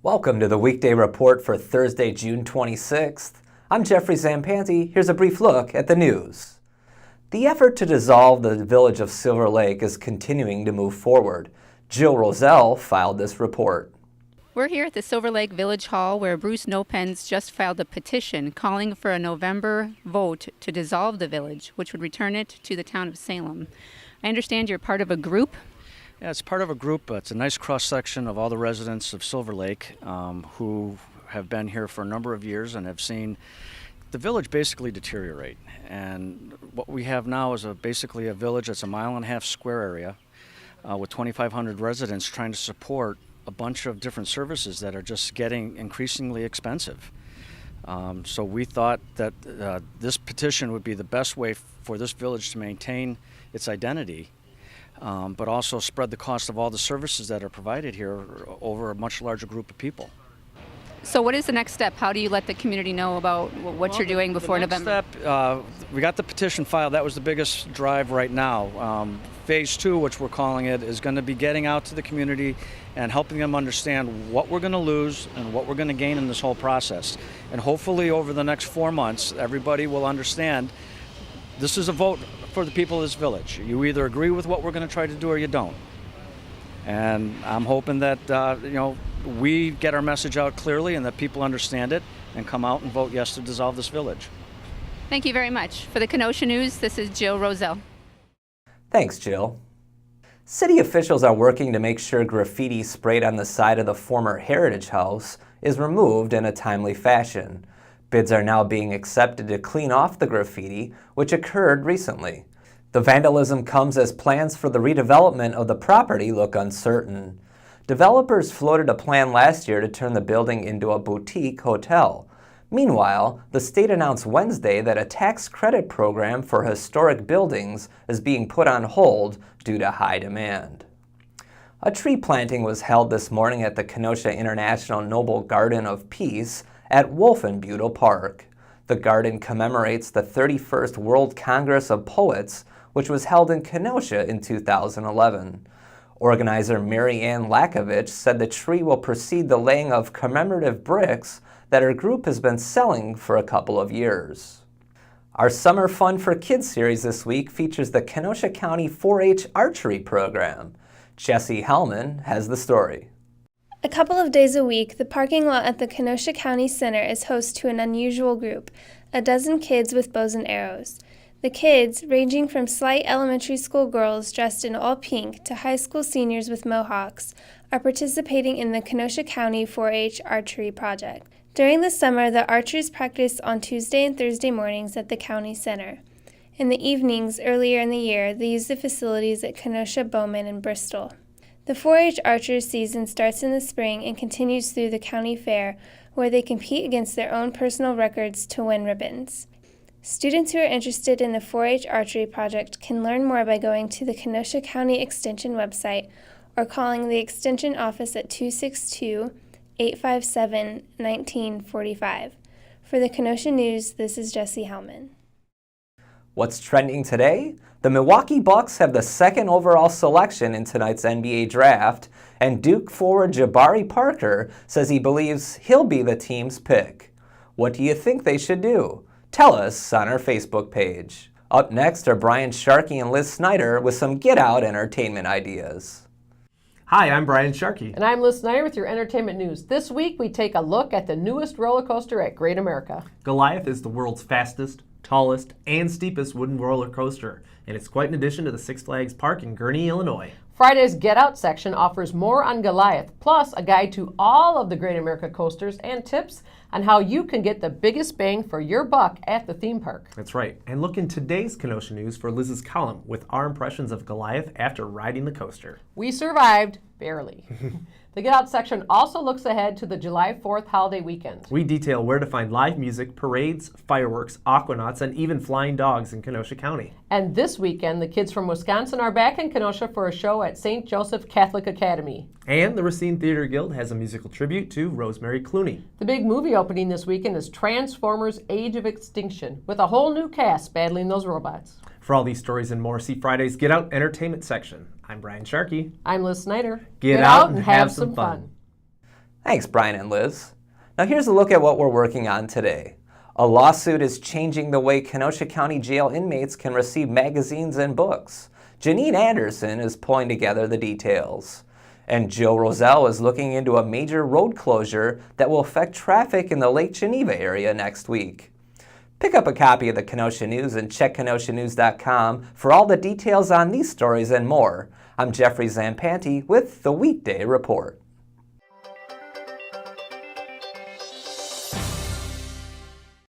Welcome to the Weekday Report for Thursday, June 26th. I'm Jeffrey Zampanti. Here's a brief look at the news. The effort to dissolve the village of Silver Lake is continuing to move forward. Jill Roselle filed this report. We're here at the Silver Lake Village Hall where Bruce Nopens just filed a petition calling for a November vote to dissolve the village, which would return it to the town of Salem. I understand you're part of a group. Yeah, it's part of a group. It's a nice cross-section of all the residents of Silver Lake who have been here for a number of years and have seen the village basically deteriorate. And what we have now is basically a village that's a 1.5 mile square area with 2,500 residents trying to support a bunch of different services that are just getting increasingly expensive. So we thought that this petition would be the best way for this village to maintain its identity, but also spread the cost of all the services that are provided here over a much larger group of people. So what is the next step? How do you let the community know about what you're doing before November? Step, we got the petition filed. That was the biggest drive right now. Phase 2, which we're calling it, is going to be getting out to the community and helping them understand what we're going to lose and what we're going to gain in this whole process. And hopefully over the next 4 months, everybody will understand this is a vote for the people of this village. You either agree with what we're going to try to do or you don't. And I'm hoping that we get our message out clearly and that people understand it and come out and vote yes to dissolve this village. Thank you very much. For the Kenosha News, this is Jill Roselle. Thanks, Jill. City officials are working to make sure graffiti sprayed on the side of the former Heritage House is removed in a timely fashion. Bids are now being accepted to clean off the graffiti, which occurred recently. The vandalism comes as plans for the redevelopment of the property look uncertain. Developers floated a plan last year to turn the building into a boutique hotel. Meanwhile, the state announced Wednesday that a tax credit program for historic buildings is being put on hold due to high demand. A tree planting was held this morning at the Kenosha International Noble Garden of Peace at Wolfenbuttel Park. The garden commemorates the 31st World Congress of Poets, which was held in Kenosha in 2011. Organizer Mary Ann Lakovich said the tree will precede the laying of commemorative bricks that her group has been selling for a couple of years. Our Summer Fun for Kids series this week features the Kenosha County 4-H archery program. Jesse Hellman has the story. A couple of days a week, the parking lot at the Kenosha County Center is host to an unusual group, a dozen kids with bows and arrows. The kids, ranging from slight elementary school girls dressed in all pink to high school seniors with mohawks, are participating in the Kenosha County 4-H archery project. During the summer, the archers practice on Tuesday and Thursday mornings at the county center. In the evenings, earlier in the year, they use the facilities at Kenosha, Bowman, and Bristol. The 4-H archers season starts in the spring and continues through the county fair, where they compete against their own personal records to win ribbons. Students who are interested in the 4-H archery project can learn more by going to the Kenosha County Extension website or calling the Extension office at 262-857-1945. For the Kenosha News, this is Jesse Hellman. What's trending today? The Milwaukee Bucks have the second overall selection in tonight's NBA draft, and Duke forward Jabari Parker says he believes he'll be the team's pick. What do you think they should do? Tell us on our Facebook page. Up next are Brian Sharkey and Liz Snyder with some get-out entertainment ideas. Hi, I'm Brian Sharkey. And I'm Liz Snyder with your entertainment news. This week we take a look at the newest roller coaster at Great America. Goliath is the world's fastest, tallest, and steepest wooden roller coaster, and it's quite an addition to the Six Flags Park in Gurnee, Illinois. Friday's Get Out section offers more on Goliath, plus a guide to all of the Great America coasters and tips on how you can get the biggest bang for your buck at the theme park. That's right. And look in today's Kenosha News for Liz's column with our impressions of Goliath after riding the coaster. We survived, barely. The Get Out section also looks ahead to the July 4th holiday weekend. We detail where to find live music, parades, fireworks, aquanauts, and even flying dogs in Kenosha County. And this weekend, the kids from Wisconsin are back in Kenosha for a show at St. Joseph Catholic Academy. And the Racine Theater Guild has a musical tribute to Rosemary Clooney. The big movie opening this weekend is Transformers: Age of Extinction, with a whole new cast battling those robots. For all these stories and more, see Friday's Get Out Entertainment section. I'm Brian Sharkey. I'm Liz Snyder. Get out and have some fun. Thanks, Brian and Liz. Now here's a look at what we're working on today. A lawsuit is changing the way Kenosha County Jail inmates can receive magazines and books. Janine Anderson is pulling together the details. And Joe Roselle is looking into a major road closure that will affect traffic in the Lake Geneva area next week. Pick up a copy of the Kenosha News and check kenoshanews.com for all the details on these stories and more. I'm Jeffrey Zampanti with the Weekday Report.